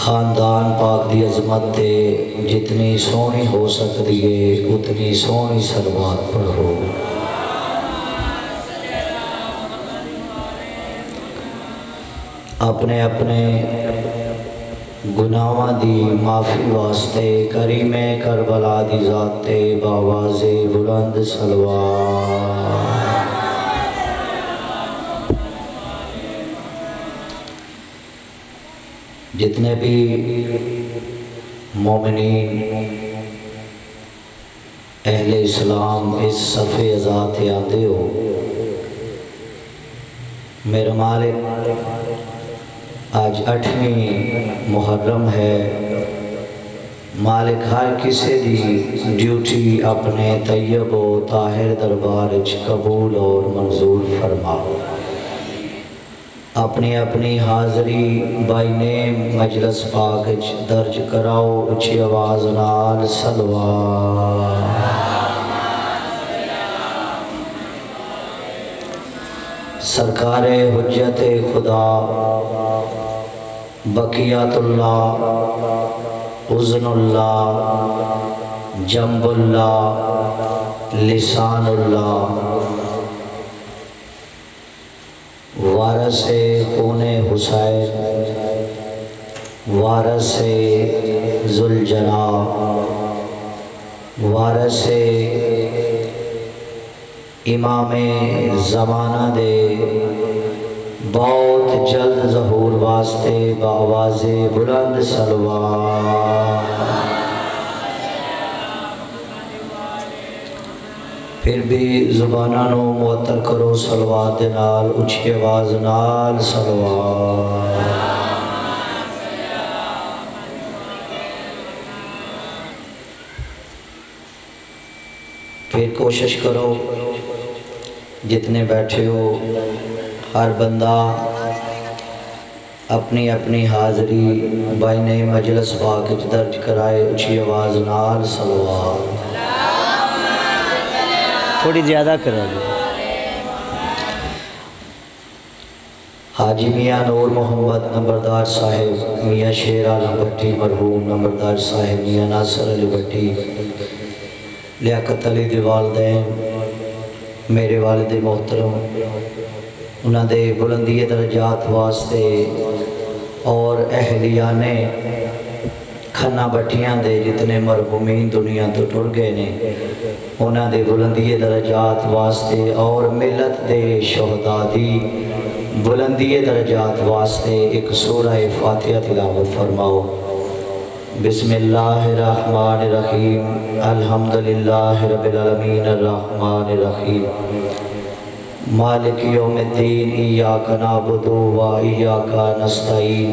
خاندان پاک دی عظمت تے جتنی سونی ہو سکتی ہے اتنی سونی صلوات پڑھو۔ اپنے اپنے گناہاں دی معافی واسطے کریم کربلا دی ذات تے باواز بلند صلوات۔ جتنے بھی مومنین اہل اسلام اس صفحے ذات آتے ہو، میرا مالک آج 8ویں محرم ہے۔ مالک ہر کسی دی ڈیوٹی اپنے طیب و طاہر دربار قبول اور منظور فرما۔ اپنی اپنی حاضری بائی نیم مجلس پاک درج کراؤ اچھی آواز نال صلوات۔ سرکار حجت خدا بقیت اللہ اذن اللہ جنب اللہ لسان اللہ وارث خون حسین وارث ذوالجلال وارث امام زمانہ دے بہت جلد ظہور واسطے بآواز بلند صلوات۔ پھر بھی زبانہ نو معطر کرو صلوات دے نال اچھی آواز نال صلوات۔ پھر کوشش کرو جتنے بیٹھے ہو ہر بندہ اپنی اپنی حاضری بائنے مجلس پاک درج کرائے اچھی آواز نال صلوات۔ تھوڑی زیادہ کرو گے۔ حاجی میاں نور محمد نمبردار صاحب میاں شیر عالم بھٹی مرحوم نمبردار صاحب میاں ناصر علی بھٹی لیاقت علی دے والدین میرے والد محترم انہاں دے بلندی درجات واسطے اور اہلیان کھنا بٹیاں دے جتنے مرحومین دنیا تو ٹر گئے نے انہاں دے بلندی درجات واسطے اور ملت دے شہداء دی بلندی درجات واسطے ایک سورہ فاتحہ تلاوت فرماؤ۔ بسم اللہ الرحمن الرحیم الحمدللہ رب العالمین الرحمن الرحیم مالک یوم الدین ایاک نعبد و ایاک نستعین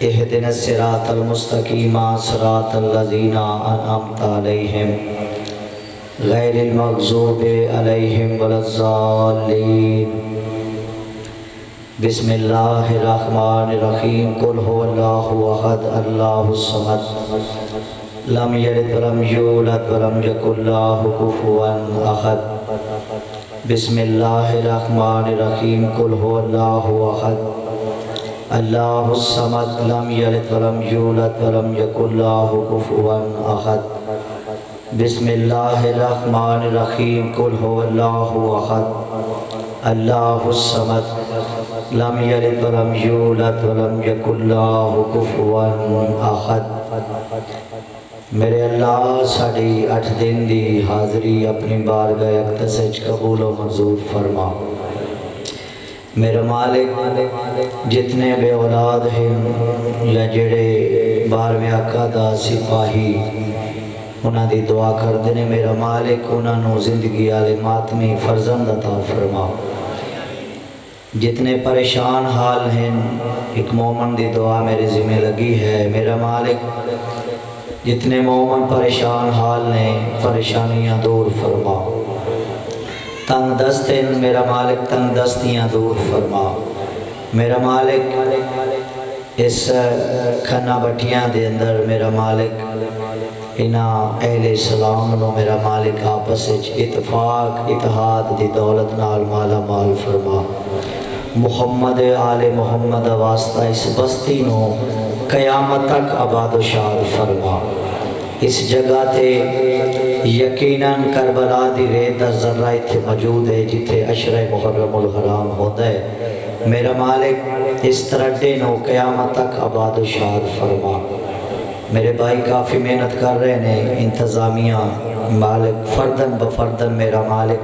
اہدنا الصراط المستقیم صراط الذین انعمت علیہم غیر المغضوب علیہم ولا الضالین۔ بسم اللہ الرحمن الرحیم قل هو اللہ احد اللہ الصمد لم یلد ولم یولد ولم یکن لہ کفوا احد۔ بسم اللہ الرحمن الرحیم قل هو اللہ احد اللہ الصمد لم یلد ولم یولد ولم یکن لہ کفوا احد۔ بسم اللہ الرحمن الرحیم قل هو اللہ احد اللہ الصمد لم یلد ولم یولد ولم یکن لہ کفوا احد۔ میرے اللہ ساڑھی 8 دن دی حاضری اپنی بارگاہ اقدس وچ قبول و منظور فرما۔ میرے مالک جتنے بے اولاد ہیں یا جڑے 12ویں آقا دا سپاہی انہاں دی دعا کر دینے میرا مالک انہاں نو زندگی آلے ماتمی فرزند عطا فرما۔ جتنے پریشان حال ہیں ایک مومن دی دعا میرے ذمہ لگی ہے میرا مالک جتنے مومن پریشان حال نے پریشانیاں دور فرما۔ تنگ دست ہیں میرا مالک تنگ دستیاں دور فرما۔ میرا مالک اس کھنا بٹیاں دے اندر میرا مالک انہاں اہل اسلام نو میرا مالک آپس اتفاق اتحاد دی دولت نال مالا مال فرما۔ محمد آل محمد واسطہ اس بستی نو قیامت تک آباد و شاد فرما۔ اس جگہ تے یقیناً کربلا دی ریت دا ذرہ اتھے موجود ہے جتھے عشرہ محرم الحرام ہوتا ہے۔ میرا مالک اس طرح نو قیامت تک آباد و شاد فرما۔ میرے بھائی کافی محنت کر رہے ہیں، انتظامیہ مالک فردن بفردن میرا مالک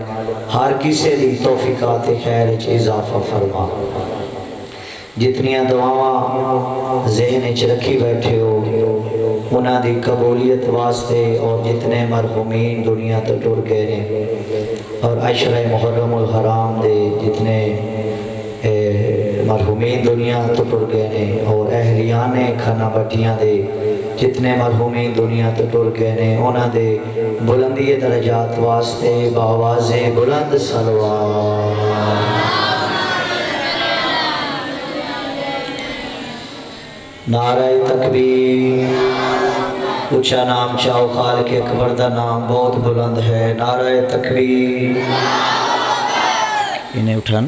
ہر کسی دی توفیقات خیر وچ اضافہ فرما۔ جتنیاں دعاواں ذہن وچ رکھی بیٹھے ہو انہاں دی قبولیت واسطے، اور جتنے مرحومین دنیا تو ٹر گئے ہیں اور عشرہ محرم الحرام دے جتنے مرحومین دنیا تو ٹر گئے ہیں، اور اہلیان کھانا بٹیاں دے جتنے مرحومین دنیا تو ٹر گئے ہیں، انہاں دے بلندی درجات واسطے بآواز بلند صلوات۔ نعرہ تکبیر، اونچا نام چاہو خالق اکبر دا نام بہت بلند ہے۔ نعرہ تکبیر، انہیں اٹھان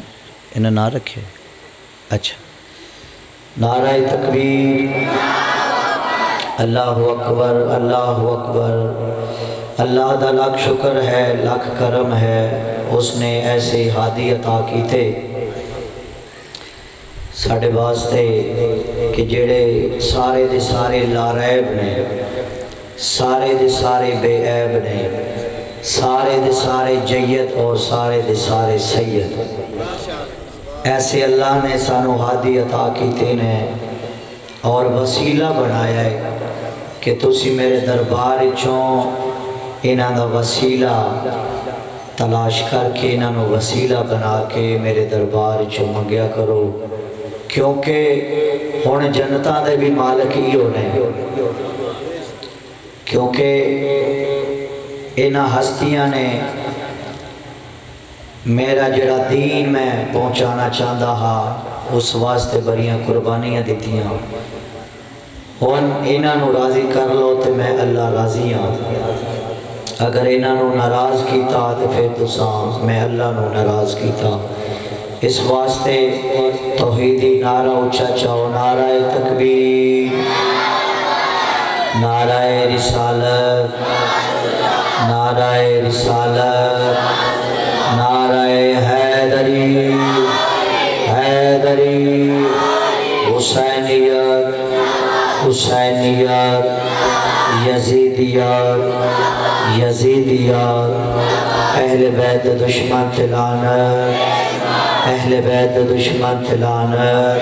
انہیں نہ رکھے، اچھا نعرہ تکبیر، اللہ اکبر، اللہ اکبر۔ اللہ دا لاکھ شکر ہے، لاکھ کرم ہے، اس نے ایسے ہادی عطا کی تھے ساڑھے واسطے کہ جڑے سارے دے سارے لاریب نے، سارے دے سارے بے عیب نے، سارے دے سارے جید اور سارے دے سارے سید، ایسے اللہ نے سانو ہادی عطا کی تینے اور وسیلہ بنایا ہے کہ تسی میرے دربار چوں انہاں دا وسیلہ تلاش کر کے انہاں نو وسیلہ بنا کے میرے دربار چوں منگیا کرو، کیونکہ ہن جنتاں دے بھی مالک ہی ہونے، کیونکہ انہاں ہستیاں نے میرا جڑا دین میں پہنچانا چاہتا ہا اس واسطے بڑیاں قربانیاں دیتیاں، ہن انہاں نو راضی کر لو تے میں اللہ راضی ہاں، اگر انہاں نو ناراض کیتا تے پھر تساں میں اللہ نو ناراض کیتا۔ اس واسطے توحیدی نعرہ اونچا چاہو، نعرہ تکبیر، نعرہ رسالت، نعرہ رسالت، نعرہ حیدری، حیدری، حسینیت، حسینیت، یزیدیت، یزیدیت، اہل بیت دشمن تلانت، اہل بیت دشمن تلانت،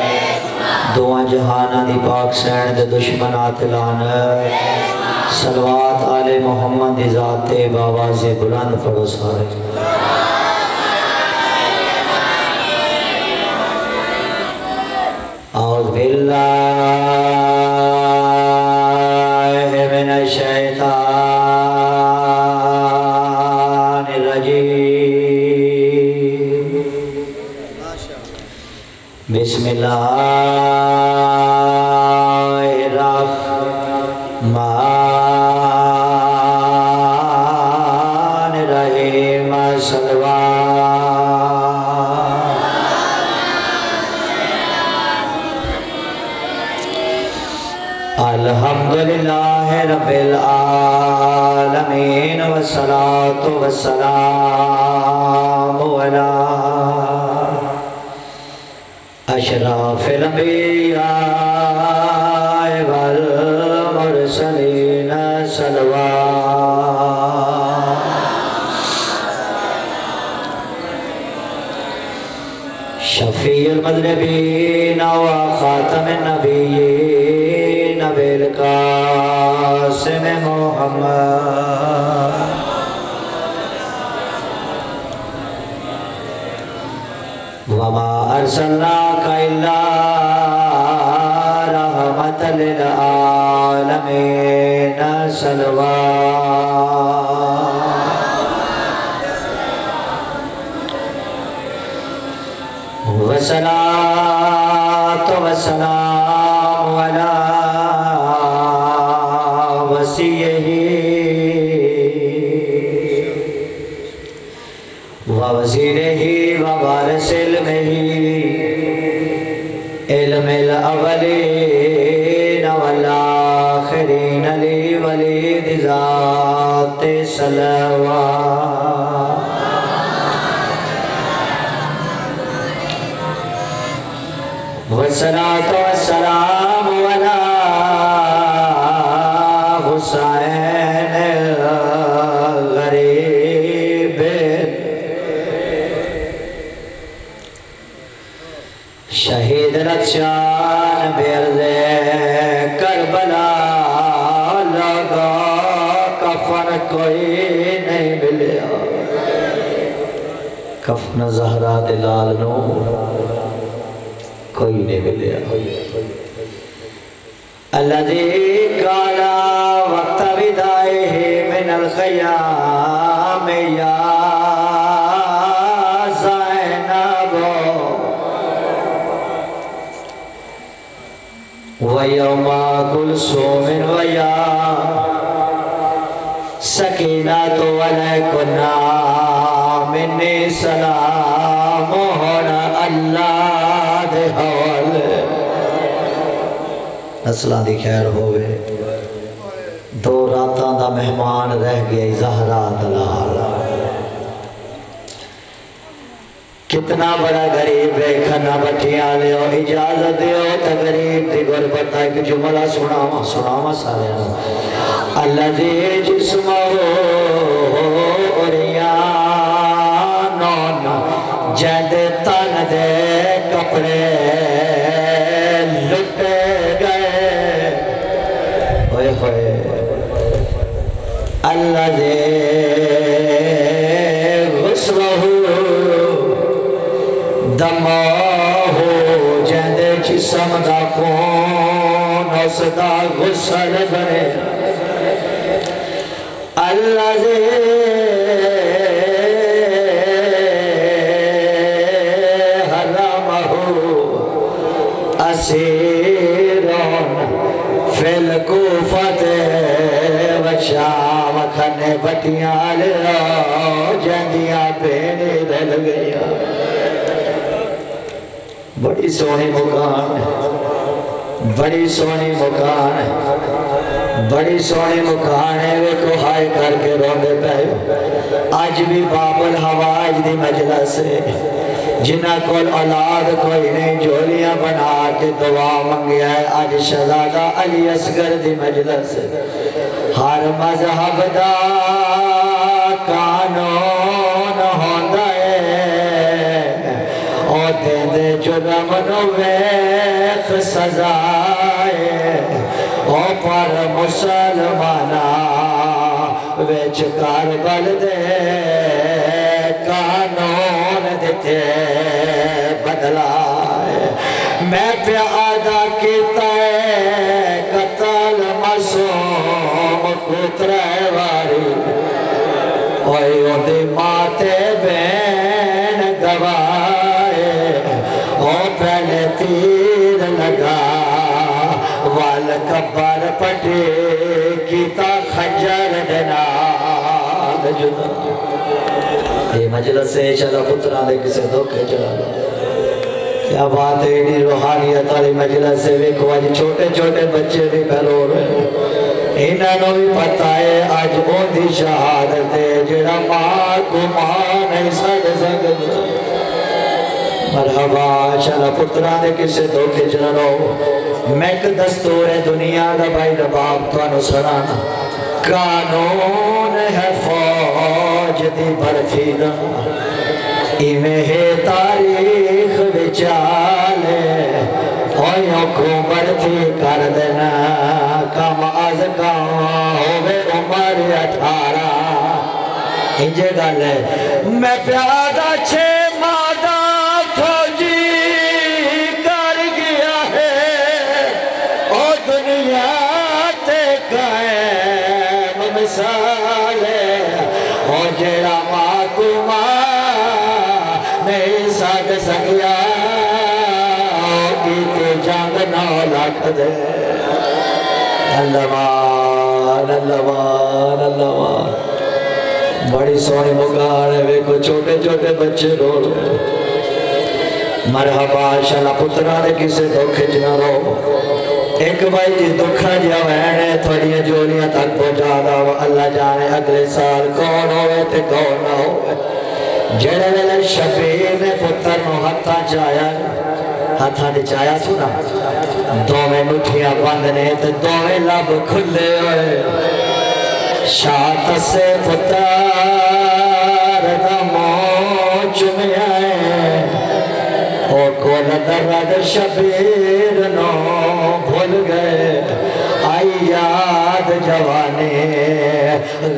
دعا جہانہ دی پاک سین دے دشمنات تلانت، صلوات آل محمد دی ذات بآواز بلند پڑھو سارے۔ اعوذ باللہ من الشیطان الرجیم، بسم اللہ الرحمن الرحیم، صلوات۔ الحمدللہ رب العالمین، والصلاة والسلام علی اشراف الانبیاء والمرسلین، صلوات۔ شفیع المذنبین وخاتم النبیین بالقاسم محمد، وما ارسلناک الا رحمت للعالمین، صلوات۔ والصلاة والسلام علی وصیہ ووزیرہ ووارث علمہ، علم الاولین والصلاة والسلام على حسین غریب شہید رخشان بیرد کربلا لگا کفن کوئی نہیں ملیا کفن زہرا دلال نو کوئی نہیں ملیا الذي قال وقت ودائه من الخيام يا زينب ويوم كلثوم ويا سكينة عليكنا مني سلام هنا الله دے حوالے نسلان دی خیر ہوئے دو راتاں دا مہمان رہ گئے زہرا دلال کتنا بڑا غریب ہے کھنا بٹھیاں لے ہو اجازت دے ہو تا غریب دی غربت ہے کہ جملہ سناما سارے اللہ دی جسمہ اوریانون جہد تن دے کپڑے لٹے گئے ہوئے ہوئے اللہ دے غسلہ دماغ جہد جسم دا خون اس دا غسل بنے اللہ دے اسیرون فی الکوفت وشام کھنے بٹیاں لیا جندیاں پینے دل گیا بڑی سونی مکان بڑی سونی مکان بڑی سونی مکان ہے وہ کو ہائے کر کے روندے پہ آج بھی باب الحواج دی مجلس ہے جنہ کول اولاد کوئی نہیں جولیاں بنا کے دعا منگیا ہے آج شہزادہ علی اصغر دی مجلس ہر مذہب دا قانون ہوندہ ہے او دین دے جرم نو ویخ سزائے او پر مسلمانہ ویچ کربل دے قانون دیتے بدلا ہے میں پیادہ کیتا ہے قتل معصوم کترے واری اوہ دی ماتے بین گوائے او پہلے تیر لگا والکبر پٹے کیتا خجر دنال جدا یہ مجلس سے چلا پتران دے کسے دھوکے چلا کیا بات ہے انہی روحانیت والی مجلس سے ویکھو آج چھوٹے چھوٹے بچے بھی پہلو رہے انہاں نو بھی پتہ ہے آج اون دی شہادت ہے جڑا ماں کو ماں نہیں سکھ سکتا مرحبا چلا پتران دے کسے دھوکے چلا رہو میں ایک دستور ہے دنیا دا بھائی رباب تو انو سرانا قانون ہے فوج دی برفیدہ ایمیں ہے تاریخ بچالے اویوں کو برفی کر دینا کم از کم ہوئے عمر 18 انجے گالے میں پیادہ چھے مادہ فوجی کر گیا ہے او دنیا تے قائم مثال ہے او جیڑا ماں کو ماں نہیں ساتھ سکیا کیتے جانگ نو لکھ دے اللہ مان اللہ مان اللہ مان بڑی سونی مکان ہے ویکھو چھوٹے چھوٹے بچے رو رہے مرحبا شالا پترانے کسے دکھے جنا رو ایک بھائی جی دکھا جیا وینے تھوڑی جولیاں تک پہنچا دا اللہ جانے اگلے سال کون ہوئے تے کون نہ ہوئے جڑے ویلے شبیر نے پتر نو ہتھا چایا ہاتھاں دے چایا سنا دوویں مٹھیاں بند نے تے دوویں لب کھلے ہوئے شاعت سے پتار دا موچ میں آئے او کول درد شبیر نو بھول گئے آئی یاد جوانے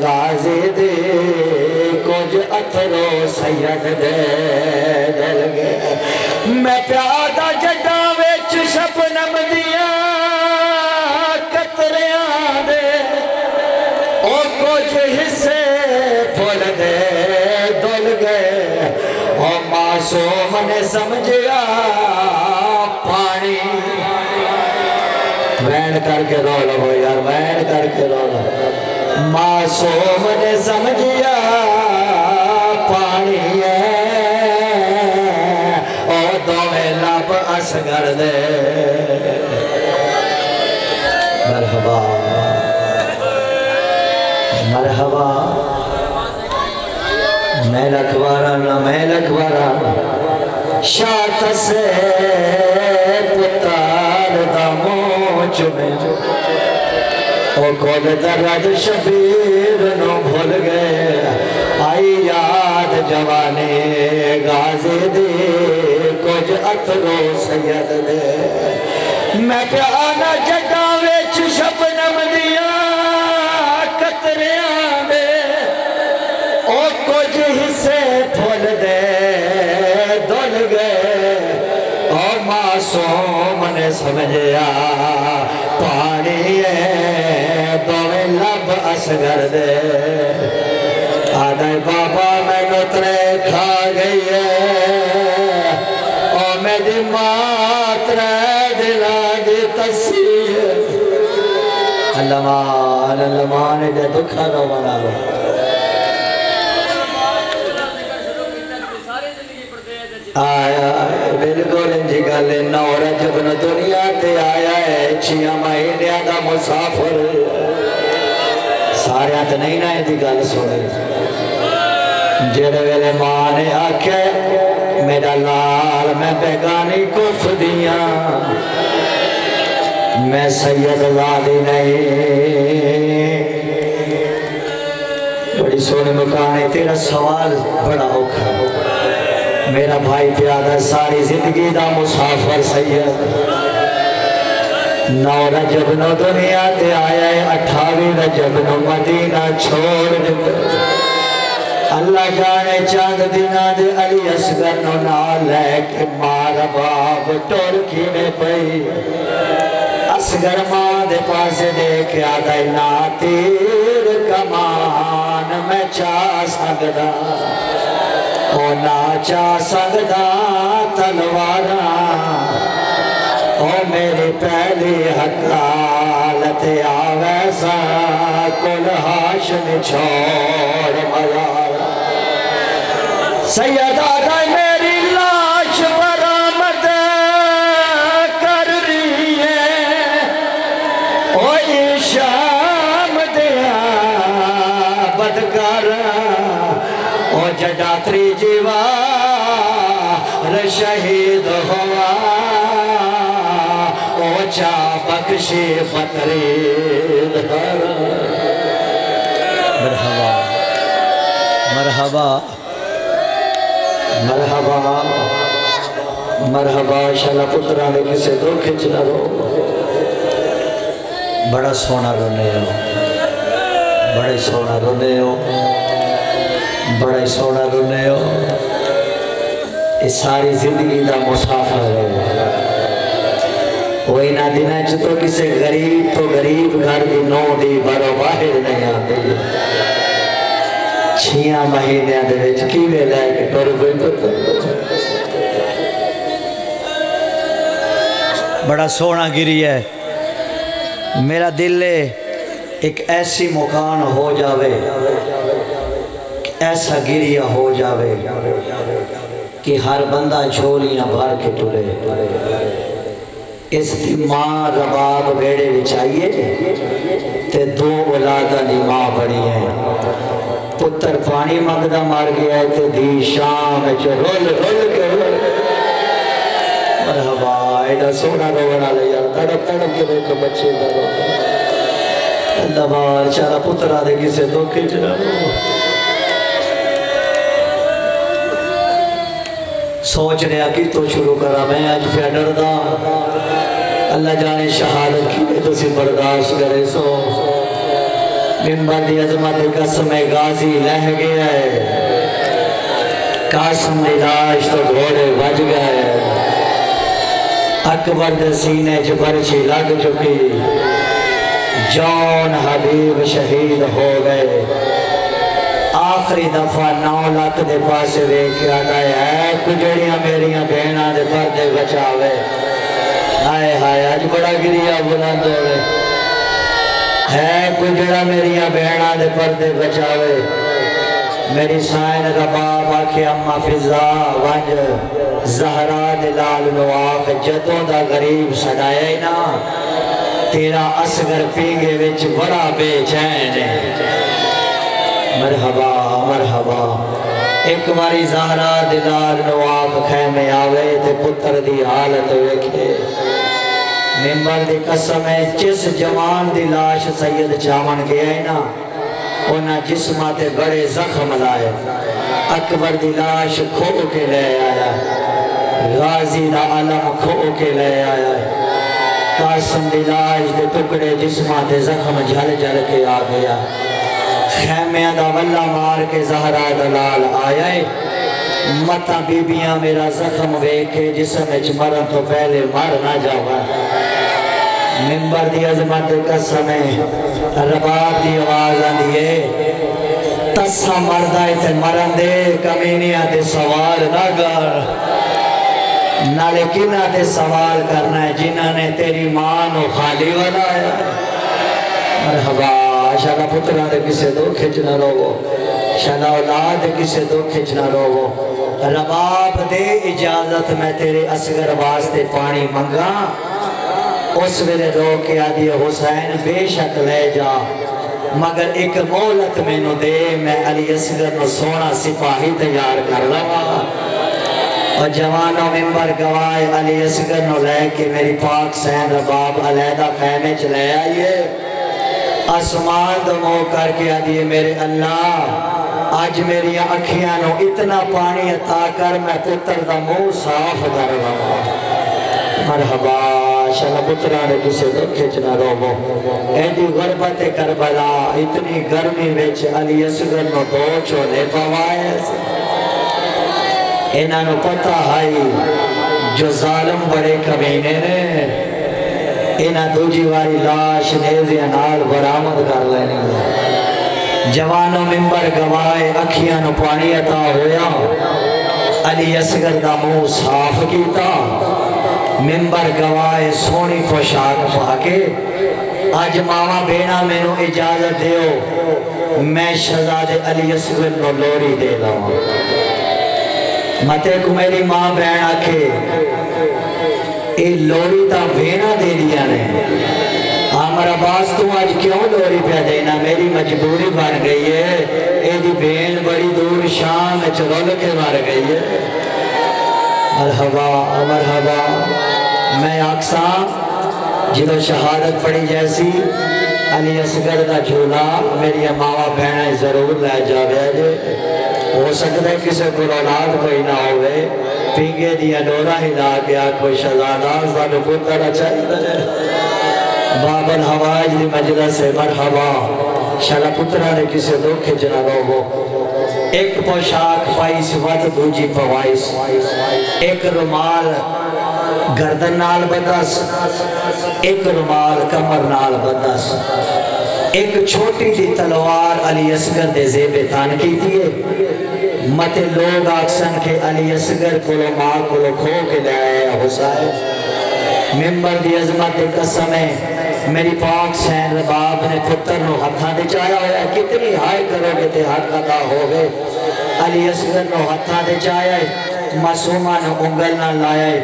غازی دے کچھ اتھرو سید دے دل گئے میں پیادہ جڈا ویچ شبنم دیا قطریاں دے او کچھ حصے پھول دے دل گئے او معصوم نے سمجھیا پانی وین کر کے رو لو یار وین کر کے رو لو معصوم نے سمجھیا پانی ہے او دوویں لب اصغر دے مرحبا مرحبا میں لکھوارانا میں لکھوارانا شاعت سے پتار دا موچ میں او کول درد شبیر نو بھول گئے آئی یاد جوانے غازی دے کچھ اتھرو سید دے میں پیانا جڈا ویچ شبنم دیا قطریاں دے او کچھ حصے پھول دے دل گئے او معصوم نے سمجھیا پانی ہے دوویں لب اصغر دے آدھائی بابا میں نترے کھا گئی ہے او میری ماترے دلا دی تصیر اللہ مان دے دکھا رو بنا رو آیا بلکل انجی گلے نورا جب نو دنیا تے آیا ہے چھیاں مہینیاں دا مسافر سارے آتے نہیں نائے دی گل سوڑے جڑے ویلے ماں نے آکھے میرا لال میں بیگانی کف دیاں میں سید والی نہیں بڑی سونے مکانے تیرا سوال بڑا اوکھا میرا بھائی پیادہ ساری زندگی دا مسافر سید نو رجب نو دنیا تے آیا ہے 28 رجب نو مدینہ چھوڑ دیتے اللہ جانے چاند دینا دے علی اصغر نو نال ہے کہ مار باب ٹورکی میں پئی اصغر ماں دے پاسے دے کے آدھائی نا تیر کمان میں چاہ سکدا او نا چاہ سکدا تلوارا او میری پہلی حقالت آویسا کل ہاشم چھوڑ مزارا سید آدھائی میری لاش برآمد کر رہی ہے او شام دیا بدکار او جڈا تری جیوار شہید ہوا او چا بخشی بطرید کر مرحبا مرحبا مرحبا مرحبا شالا پترانے کسے دو کھچنا رو بڑا سونا رونے ہو بڑے سونا رونے ہو بڑے سونا رونے ہو اس ساری زندگی دا مسافر ہے وہی نہ دینا چھتو کسے غریب تو غریب گھر دی نو دی برو باہر نہیں آتے چھیاں مہینے دے وچ کیویں لے کے ٹر گئی پتہ بڑا سونا گری ہے میرا دل ایک ایسی مکان ہو جاوے ایسا گریہ ہو جاوے کہ ہر بندہ جھولیاں بھر کے ٹرے اس دی ماں رباب بیڑے بچائیے تے دو اولادہ دی ماں بڑی ہیں پتر پانی مقدہ مار گیا ہے تے دی شام جو رول رول کے مرحبا ایڈا سونا رونا لے یار تڑپ تڑپ کے دیکھو بچے دا رو اللہ بار چارا پترا دے کسے دھوکے چنا رو سوچ رہا کی تو شروع کرا میں آج پہ ڈر دا اللہ جانے شہادت کی میں تو سی برداشت کرے سو ممبر دی عظمت قسم غازی لہ گیا ہے قاسم دی لاش تو گھوڑے بج گئے اکبر دے سینے چ برچی لگ چکی جون حبیب شہید ہو گئے آخری دفعہ 9 لاکھ دے پاسے دیکھ کے آتا ہے کجڑیاں میریاں بہناں دے پردے بچاوے ہائے ہائے آج بڑا گریا بلند ہو گئے ہے کجڑا میریاں بہناں دے پردے بچاوے میری سائن رباب آکھے اممہ فضا ونج زہرا دلال نواق جدوں دا غریب سڑائے نا تیرا اصغر پینگے وچ بڑا بے چین ہے مرحبا مرحبا ایک باری زہرا دلال نواق خیمے آوے تے پتر دی حالت ویکھے ممبر دی قسم ہے جس جوان دی لاش سید چاون گیا ہے نا انہاں جسماتے بڑے زخم لائے اکبر دی لاش کھو کے لے آیا غازی دا علم کھو کے لے آیا قاسم دی لاش دے ٹکڑے جسماتے زخم جھل جھل کے آ گیا خیمیاں دا واللہ مار کے زہرا دلال آیا متا بیبیاں میرا زخم ویکھے جسم اچ مرن تو پہلے مر نہ جاوا ممبر دی عظمت قسم رباب دی آواز آندیے تسا مردائی تے مرن دے کمینیاں تے سوال نہ گر نالے کنہ تے سوال کرنا ہے جنہ نے تیری ماں نو خالی بنایا مرحبا شاہ پترہ دے کسے دو کھچنا روو شاہ اولاد دے کسے دو کھچنا روو رباب دے اجازت میں تیرے اصغر واسطے پانی منگا اس ویلے رو کے آدھی حسین بے شک لے جا مگر ایک مولت میں نو دے میں علی اصغر نو سونا سپاہی تیار کر لوا اور جوانوں ممبر گوائے علی اصغر نو لے کے میری پاک سین رباب علیدہ خیمے چلے آئیے آسمان دمو کر کے آدھی میرے اللہ آج میری اکھیاں نو اتنا پانی عطا کر میں پتر دا منہ صاف کر لوا مرحبا شاہ پترہ نے کسے دو کھچنا روو ایڈی غربت کربلا اتنی گرمی ویچ علی اصغر نو دو چولے پوائے انہاں نو پتہ ہائی جو ظالم بڑے کمینے نے انہاں دوجی واری لاش نیزیاں نال برآمد کر لینے جوانوں ممبر گوائے اکھیاں نو پانی عطا ہویا علی اصغر دا منہ صاف کیتا ممبر گوائے سونی پوشاک پاکے آج ماما بینا میں نو اجازت دیو میں شہزاد علی اصغر نو لوری دے لاؤں متے کو میری ماں بین آکھے اے لوری تا بینا دے دیا نے ہمارا باس تو آج کیوں لوری پہ دینا میری مجبوری بن گئی ہے اے دی بین بڑی دور شام چلول کے مار گئی ہے مرحبا مرحبا میں آکساں جدو شہادت پڑی جیسی علی اصغر دا جھولا میری ماما بہنیں ضرور لے جاوے جے ہو سکتا ہے کسے کو اولاد کوئی نہ ہوئے پینگے دیا ڈورا ہی لا گیا کوئی شہزادہ زادو پتر اچھائی دے باب الحواج دی مجلس مرحبا شاہ پترہ نے کسے دو کھجنا روو ایک پوشاک پائیس ود دوجی پوائیس ایک رمال گردن نال بدس ایک رمال کمر نال بدس ایک چھوٹی دی تلوار علی اصغر دے زیب تان کی تیئے مت لوگ آکسن کے علی اصغر کلو ماں کلو کھو کے لے آئے حسین ممبر دی عظمت قسم ہے میری پاک سین رباب نے پتر نو ہتھا دے چایا ہویا کتنی ہائے کرو گے تے حق ادا ہو گئے علی اصغر نو ہتھا دے چایا معصومہ نو انگل نہ لائے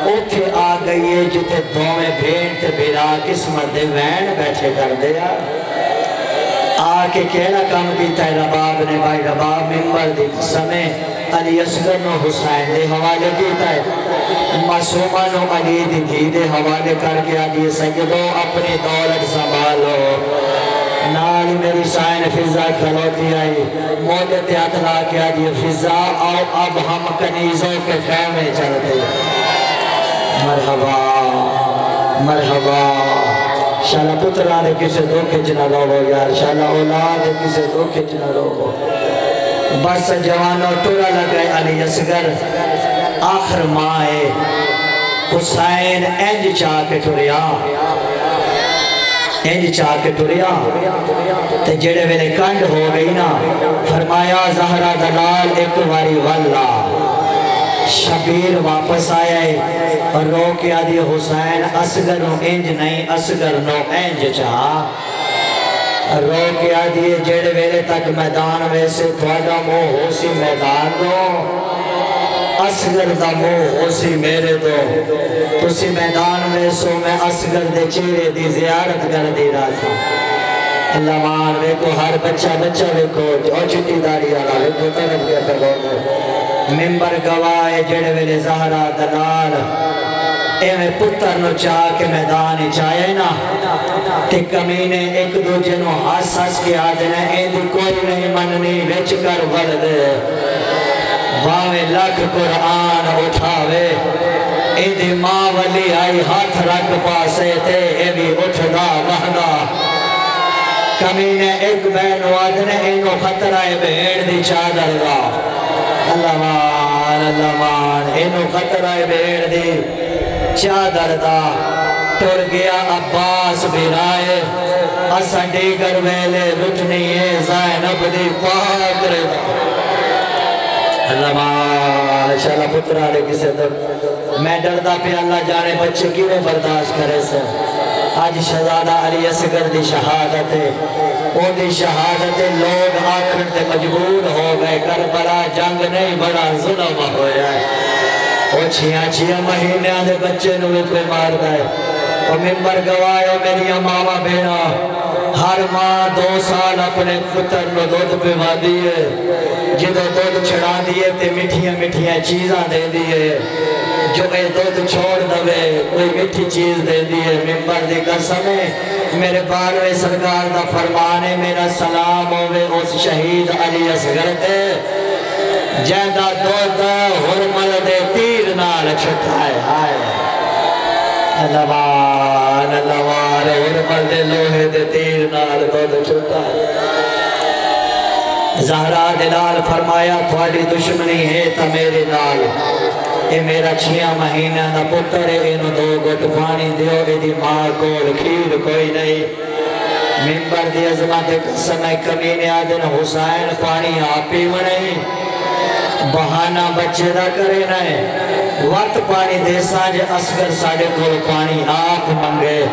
اوتھے آ گئی ہے جتے دومیں بھین تے بیرا قسمت دے وین بیٹھے کر دیا آکے کہنا کام کیتا ہے رباب نے بھائی رباب ممبر دی قسمیں علی اصغر نو حسین دے حوالے کیتا ہے معصومہ نو علی دی دھی دے حوالے کر کے آدھی سیدو اپنی دولت سنبھالو نال میری سائن فضا کھلوتی آئی موجت اطلاع کے آدھی فضا آؤ اب ہم کنیزوں کے خیمے چلتے مرحبا مرحبا شالا پترہ دے کسے دو کھچنا لوگو یار شالا اولاد دے کسے دو کھچنا لوگو بس جوانوں ٹورا لگے علی اصغر آخر مائے حسین انج چاہ کے ٹوریا انج چاہ کے ٹوریا تے جڑے ویلے کنڈ ہو گئی نا فرمایا زہرہ دلال ایک واری واللہ شبیر واپس آیا ہے اور رو کے آدھی حسین اصغر نو انج نہیں اصغر نو انج چاہ رو کے آدھی جڑے ویلے تک میدان ویسے تھوڑا مو ہو سی میدان دو اصغر دا مو ہو سی میرے دو تو سی میدان ویسو میں اصغر دے چہرے دی زیارت کر دی رہا تھا اللہ مان ویکو ہر بچہ ویکو جو چھٹی داری آلا ویکو طرف گیا پہ لوگ ممبر گواہ جڑے ویلے زہرہ دلال ایویں پتر نو چاہ کے میدانی چاہے نا تے کمینے ایک دو جنو ہس کے آدھنے ایندی کوئی نہیں مننی وچ کر ورد باویں لکھ قرآن اٹھاوے ایندی ماں ولی آئی ہاتھ رکھ پاسے تے ایوی اٹھدا بہدا کمینے ایک بین وادنے اینو خطرہ بھیڑ دی چادر دا اللہ مان اینو خطرہ بھیڑ دی چادر دا ٹر گیا عباس بھی رائے اسا دیگر ویلے لٹنی ہے زینب دی پاک ردا اللہ مان شالا پترہ لے کسے در میں ڈردہ پہ اللہ جانے بچے کی میں برداشت کرے سے آج شہزادہ علی اصغر دی شہادت ہے او دی شہادت لوگ آخر تے مجبور ہو گئے کربلا جنگ نہیں بڑا ظلم ہویا ہے او چھیاں مہینے آدھے بچے نوے پہ مار گئے او ممبر گواہ میری ماما بینا ہر ماں 2 سال اپنے پتر نو دودھ پہ وادی ہے جدو دودھ چھڑا دیئے تے مٹھیاں چیزاں دے دیئے جو اے دودھ چھوڑ دوے کوئی مٹھی چیز دے دیئے ممبر دی قسم ہے میرے باروے سرکار دا فرمانے میرا سلام ہوئے اس شہید علی اصغر دے جیدہ دودھ حرمل دے تیر نال چھٹائے آئے اللہ وار حرمل دے لوہے دے تیر نال دودھ چھٹائے زہرہ دلال فرمایا تھوڑی دشمنی ہے تا میرے نال اے میرا 6 مہینہ دا پتر ہے انہوں 2 گھٹ پانی دیو اے دی ماں کوڑ کھیر کوئی نہیں ممبر دی عظمت قسم ہے کمینے آدن حسین پانی آپی نہیں بہانہ بچے دا کرے نہیں وقت پانی دے ساجے اصغر ساڑے کو پانی آپ منگے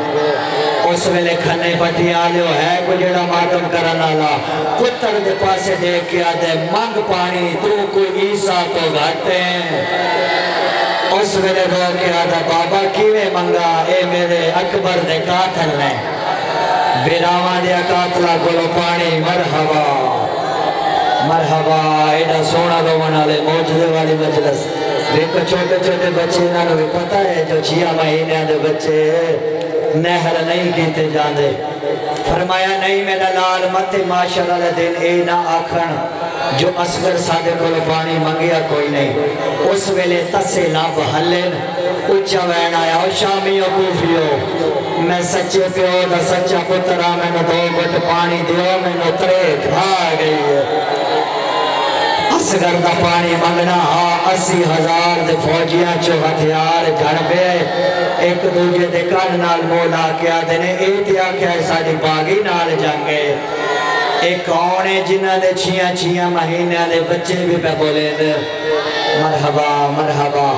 اس ویلے کھنے پٹی آلیو ہے کو جڑا ماتم کرنا لا پتر دے پاسے دیکھ کے آدھے منگ پانی تو کوئی عیسیٰ تو گھٹے اس ویلے رو کے آدھا بابا کیوے منگا اے میرے اکبر دے قاتل نے بیراوان دیا قاتلہ گلو پانی مرحبا مرحبا ایڈا سونا دو منالے موجودے والی مجلس دیکھو چھوٹے بچے نہ بھی پتہ ہے جو 6 مہینے دے بچے نہر نہیں کیتے جاندے فرمایا نہیں میرا لال مت معاشر اللہ دن اے نہ آکھن جو اصغر سادے کو پانی منگیا کوئی نہیں اس ویلے تسے نہ بہلن اچھا وین آیا او شامیو کوفیو میں سچے پیو دا سچا پترہ میں نے 2 گھٹ پانی دیو میں نے 3 کھا گئی ہے اصغر دا پانی منگنا 80,000 دے فوجیاں چو ہتھیار گھڑ پہ ایک دوجہ دے کان نال مولا کیا دینے ایتیا کیا ساڑی باغی نال جنگے ایک آنے جنہ دے 6 مہینے دے بچے بھی پہ بولے دے مرحبا مرحبا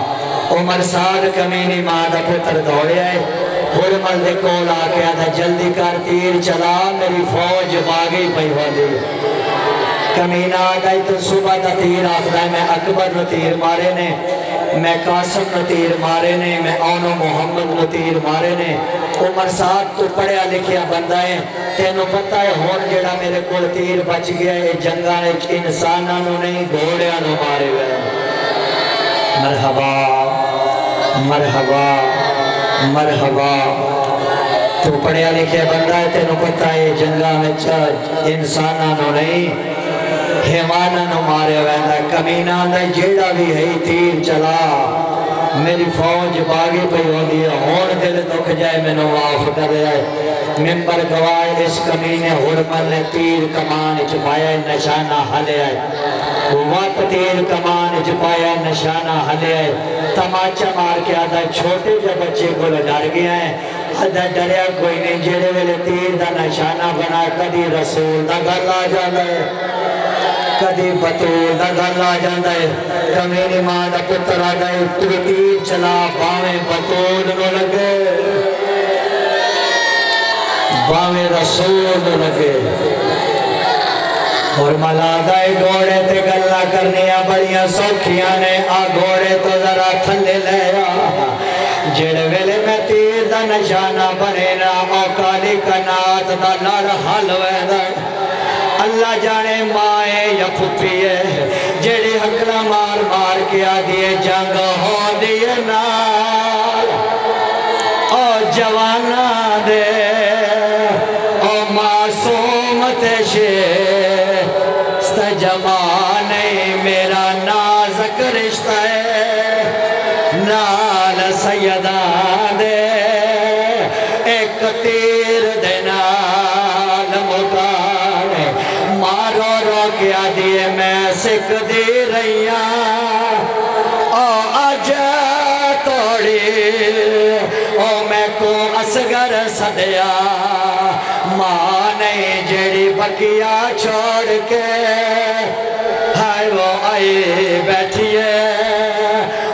عمر سال کمینی ماں دا پتر دوڑے آئے حرمل دے کولا کیا دا جلدی کر تیر چلا میری فوج باغی پہ ہو دی کمینہ آگئی تو صبح دا تیر آخدہ ہے میں اکبر نو تیر مارے نے میں قاسم نو تیر مارے نے میں آنو محمد نو تیر مارے نے عمر ساتھ تو پڑھیا لکھیا بندہ ہے تینو پتہ ہے ہون جڑا میرے کول تیر بچ گیا ہے جنگا انسانہ نو نہیں گھوڑیا نو مارے گئے مرحبا مرحبا مرحبا تو پڑھیا لکھے بندہ ہے تینوں پتہ ہے جنگا میں انسانہ نو نہیں حیوانہ نو مارے ویندہ کمینہ اندھا جیڑا بھی ہے تیر چلا میری فوج باغی پہ ہو دیا ہون دل دکھ جائے میں نو معاف کر رہا ہے ممبر گواہ اس کمینے حرمل نے تیر کمان چپایا نشانہ ہلے آئے وقت تیر کمان چپایا نشانہ ہلے آئے تماچہ مار کے آدھا چھوٹے جب بچے کو ڈر گیا ہے آدھا ڈریا کوئی نہیں جیڑے ویلے تیر دا نشانہ بنا کدی رسول دا گھر آ جانا ہے کدی بطول دا گھر آ جانا ہے کمینی ماں دا پتر آ گئے تو تیر چلا باویں بطول نو لگے باویں رسول نو لگے اور ملادہ گھوڑے تے گلہ کرنیاں بڑیاں سوکھیاں نے آ گھوڑے تو ذرا تھلے لیا جڑے ویلے میں تیر دا نشانہ بنے نا موکالی کنات دا لڑ حل ویدہ اللہ جانے مائے یا پھپیے جڑی حقلہ مار مار کیا دیے جنگ ہو دیے نال او جوانا دے او معصوم تشے جمانے میرا نازک رشتہ ہے نال سیدان دے ایک تیر دے نال مکانے مارو رو کیا دیے میں سکھ دی رہیاں او آجا توڑی او میں کو اسگر صدیا ماں نہیں جڑی بکیا چھوڑ کے ہائے وہ آئی بیٹھیے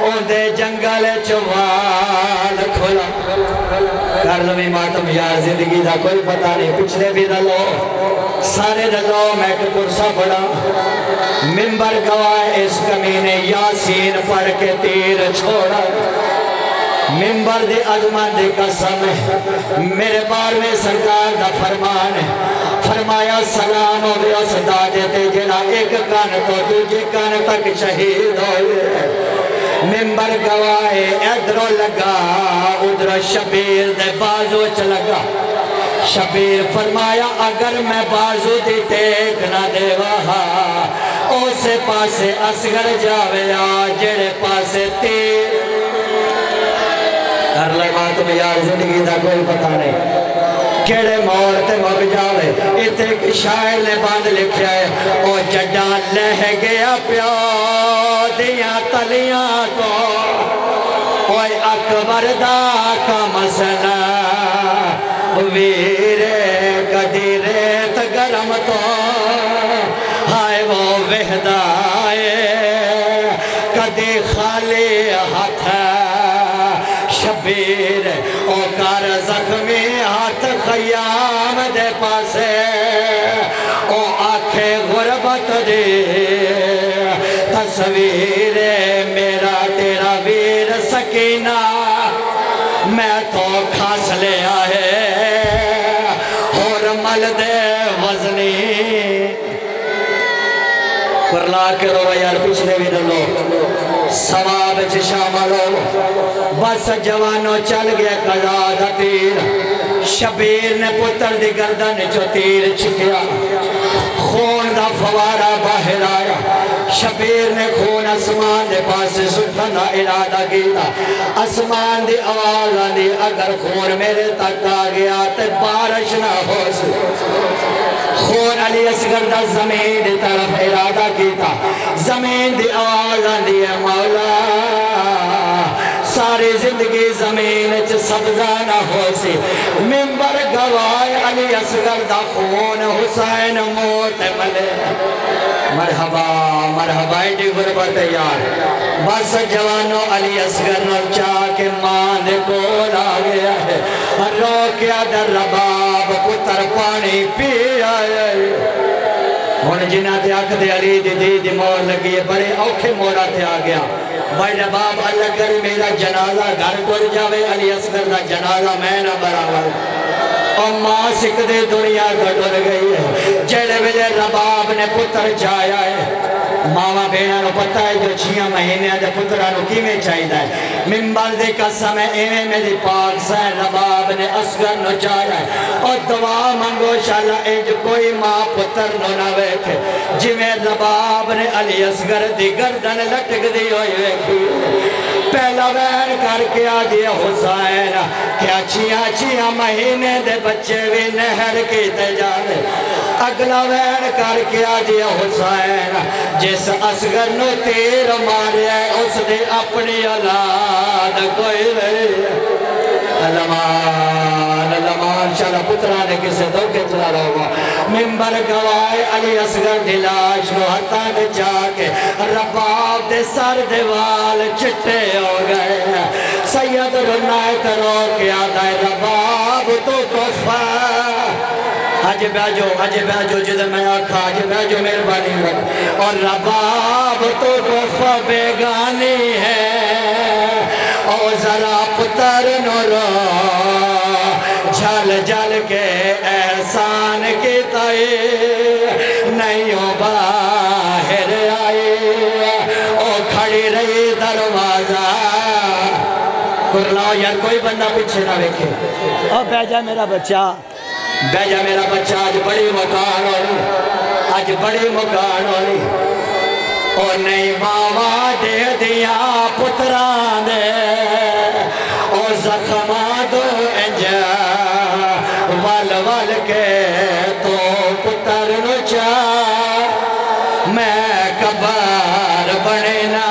ان دے جنگل چوال کھولا کر لوی ماتم یار زندگی دا کوئی پتہ نہیں پچھلے بھی دلو سارے دلو میں کپرسا پڑا ممبر گواہ اس کمینے یاسین پڑھ کے تیر چھوڑا ممبر دے عظمت دے قسم ہے میرے بار میں سرکار دا فرمان ہے فرمایا سلام ہو گیا صدا دیتے جنا ایک کان تو دوجے کان تک شہید ہوئے ممبر گواہ ادھرو لگا ادھر شبیر دے بازو چ لگا شبیر فرمایا اگر میں بازو دی ٹیک نہ دے وہا اسے پاسے اصغر جاوے جڑے پاسے تیر کر لگا تمہیں یار زندگی دا کوئی پتہ نہیں کیڑے موڑ تے مگ جاوے اتنے ایک شاعر نے باندھ لکھیا ہے او جڈا لہ گیا پیو دیاں تلیاں تو اوہ اکبر دا کا مسئلہ ویرے کدی ریت گرم تو ہائے وہ وحدائے کدی خالی ہاتھ شبیر او کار زخمی ہاتھ خیام دے پاسے او آنکھیں غربت دے تصویر میرا تیرا ویر سکینہ میں تو کھاس لے آئے اور مل دے وزنی کرلا کے رو یار پچھلے بھی دلو سواب چھ شامل ہو بس جوانو چل گیا قضا دا تیر شبیر نے پتر دی گردن جو تیر چھکیا خون دا فوارہ باہر آیا شبیر نے خون اسمان دے پاس سٹھنا ارادہ کیتا اسمان دی آواز آدھی اگر خون میرے تک آ گیا تے بارش نہ ہو خون علی اصغر دا زمین دی طرف ارادہ کیتا زمین دی آواز آدھی ہے مولا ساری زندگی زمین چھ سبزہ نہ ہو سی ممبر گواہ علی اصغر دا خون حسین موت ملے مرحبا مرحبا ایڈی غربت یار بس جوانو علی اصغر نو چاہ کے ماں دے کول آ گیا ہے رو کیا در رباب پتر پانی پی آئے ہون جنہ تے آکھ دے علی دی مور لگی ہے بڑے اوکھے مورا تے آ گیا بھائی رباب اللہ کر میرا جنازہ گھر ٹر جاوے علی اصغر دا جنازہ میں نہ برابر اور ماں سکھ دے دنیا کا ٹر گئی ہے جڑے ویلے رباب نے پتر جایا ہے ماما بینا نو پتہ ہے جو 6 مہینے دے پترہ نو کی میں چاہید ہے ممبر دے قسم ایویں میری پاک سین رباب نے اصغر نو چاہیا ہے اور دعا منگو شالا انج کوئی ماں پتر نو نہ ویکھے جی میں رباب نے علی اصغر دی گردن لٹک دی ہوئی ویکھی پہلا وین کر کے آگے حسین کیا 6 مہینے دے بچے بھی نہر کی تجارے اگلا وین کر کے آگے حسین جس اصغر نو تیر مارے اس دے اپنی اولاد کوئی نہیں لمان شالا پترانے کسے دھوکے چلا رہا ہوا ممبر گوائے علی اصغر دلاش نو ہتا دے جا کے رباب دے سر دے وال چٹے ہو گئے سید رنائے کرو کیا دائے رباب تو کفا آج بیجو جدے میں آکھا آج بیجو مہربانی رکھ اور رباب تو کفا بیگانی ہے اور ذرا پتر نو رو جھل جھل کے احسان کی تائی نہیں ہو باہر آئی اور کھڑی رہی دروازہ کرلاؤ یار کوئی بندہ پیچھے نہ ویکھے اور بیجا میرا بچہ آج بڑی مکان ہوئی آج بڑی مکان ہوئی اور نہیں ماما دے دیا پتران دے اور زخمہ دو انجا وال وال کے تو پتر نو چاہ میں کبار بڑھنا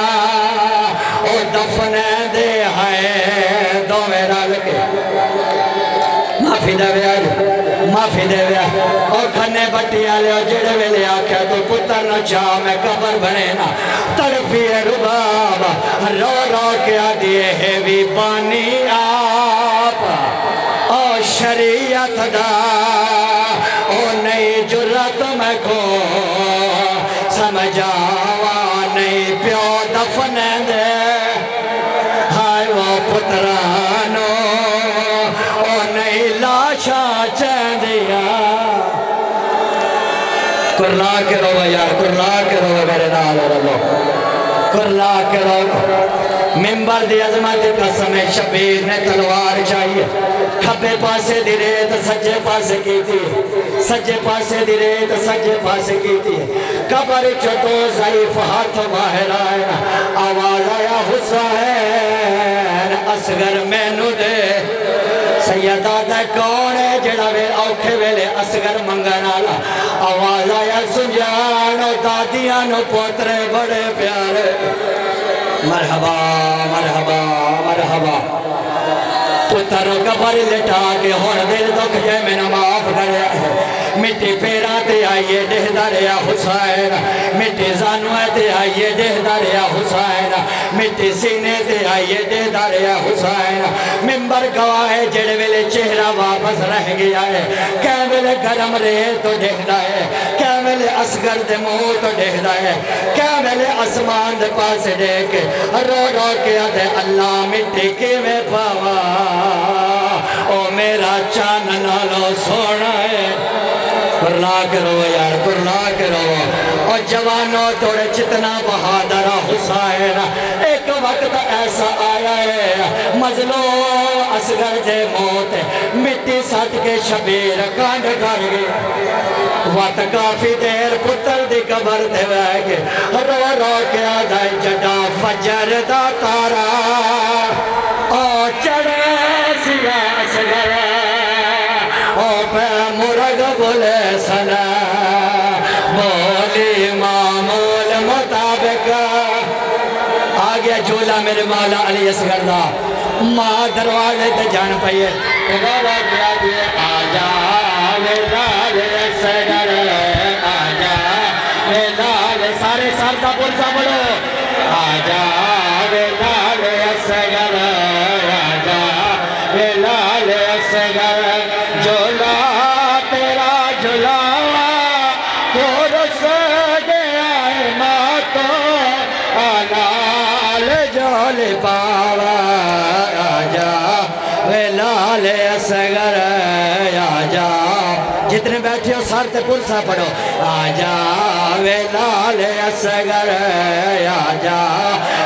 اور دفن دے ہائے دو میرا لکے معافی دے ویا اور کھنے بٹیا لے اور جڑے ویلے آکھا تو پتر نو چاہ میں قبر بنینا تڑپی رباب رو رو کیا دیئے ہے بھی پانی آپ اور شریعت دا اور نئی جرت میں کو سمجھاوا نئی پیو دفن دے ہائے وہ پترانو لاشا چندیا کرلا کے رو یار کرلا کے رو میرے نال رلو کرلا کے رو ممبر دی عظمت قسم شبیر نے تلوار چاہیے کھبے پاسے دی ریت سجے پاسے کی تھی سجے پاسے دی ریت سجے پاسے کی تھی قبر چھتو ضعیف ہاتھ باہر آئے آواز آیا حسین اصغر میں نو دے سیدہ دے کون ہے جڑا وے اوکھے ویلے اصغر منگنالا آواز آیا سنجانو دادیانو پوترے بڑے پیارے مرحبا مرحبا مرحبا پتروں کا بڑی لٹا کے ہون دل دکھ جائے میں نماف کرے مٹی پیراتے آئیے دہداریا حسین مٹی زانویتے آئیے دہداریا حسین مٹی سینے تے آئیے دہداریا حسین ممبر گواہ جڑے ویلے چہرہ واپس رہ گیا ہے کہہ ویلے گرم رہے تو دہدا ہے کہہ ویلے اصغر دے منہ تو دہدا ہے کہہ ویلے اسمان دے پاس دیکھے رو رو کیا دے اللہ مٹی کی میں پاوا او میرا چان نالو سونا ہے کرلا کرو یار کرلا کرو اور جوانوں توڑے جتنا بہادر حسین ایک وقت ایسا آیا ہے مظلوم اصغر دے موت مٹی ساتھ کے شبیر کانڈ کر گئے وقت کافی دیر پتر دی قبر دے ویگے رو رو کے آدھائی جڑا فجر دا تارا اور چڑھے سیا اصغر اور پہ مرگ بولے سنا بولی معمول مطابق آگیا جھولا میرے مولا علی اصغر دا ماں دروازے تے جان پئیے غوہ کیا دیئے آجا ویلال اصغر آجا ویلال سارے سارتا پرسا بولو آجا ویلال اصغر آجا ویلال اصغر جھولا تیرا جھولاوا کو رس گیا ہے ماں کو آلال جھول پاوا آجا ویلال اصغر آجا جتنے بیٹھے ہو سر تے پرسا پڑھو آجا ویلال اصغر آجا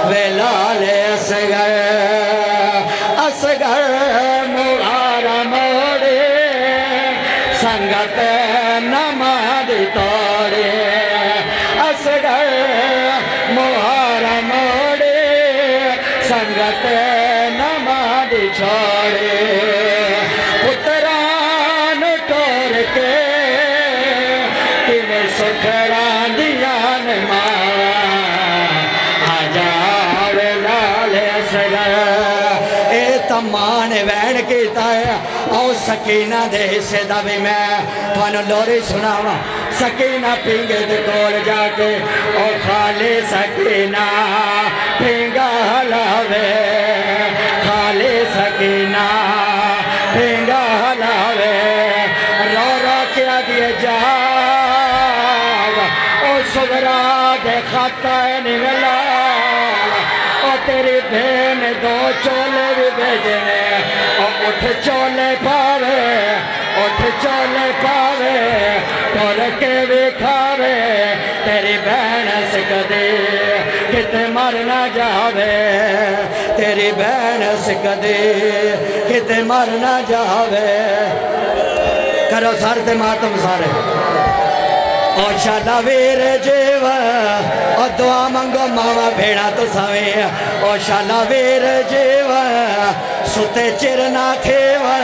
ویلال اصغر اصغر مغارہ موڑے سنگت نماز توڑے اصغر مغارہ موڑے سنگت نماز چھوڑے پتران ٹور کے تیوے سکھران دیان ماں آجا ویلال اصغر اے تمان وین کیتا ہے او سکینہ دے حصے دا بھی میں تھانو لوری سناوا سکینہ پینگے دے کول جا کے او خالی سکینہ پینگا ہلاوے خالی سکینہ پینگا ہلاوے رو رو کیا دیے جاگ او صغرا دے خطائن ملا او تیری بہن دو چولے بھی بھیجنے او اٹھ چولے پاوے اٹھ چولے پاوے ٹور کے بھی کھاوے تیری بہن سکدے کتے مر نہ جاوے تیری بہن سکدے کتے مر نہ جاوے کرو سر تے ماتم سارے او شالا ویر جیوہ او دعا منگو ماما بھیڑا تو سوے او شالا ویر جیوہ ستے چرنا تھیوہ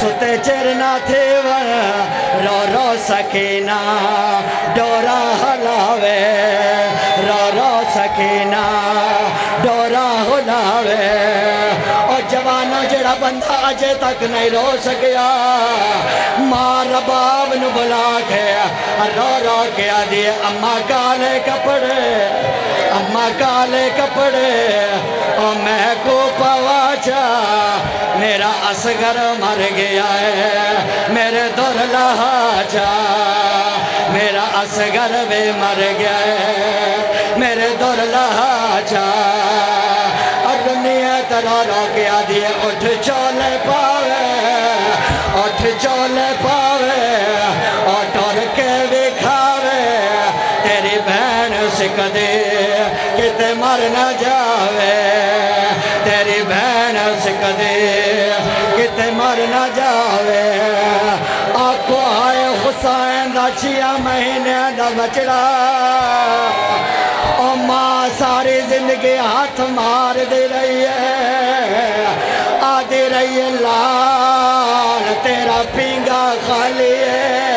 ستے چرنا تھیوہ رو رو سکینہ ڈورا ہلاوے رو رو سکینہ ڈورا ہلاوے او جوانو جڑا بندہ آجے تک نہیں رو سکیا ماں رباب نو بلا کے رو رو کیا دیے اماں کالے کپڑے اماں کالے کپڑے او میں کو پواچا میرا اصغر مر گیا ہے میرے دور لہاچا میرا اصغر بھی مر گیا ہے میرے دور لہاچا اور دنیا ترہ رو کیا دیے اٹھ چولے پاوے اٹھ چولے پاوے اور ٹور کے بھی کھاوے تیری بہن سکدے کتے مر نہ جاوے تیری بہن سکدے کتے مر نہ جاوے آنکھو آئے حسین دا 6 مہینے دا بچڑا او ماں ساری زندگی ہاتھ مار دے رہی ہے آدھی رہی ہے لال تیرا پینگا خالی ہے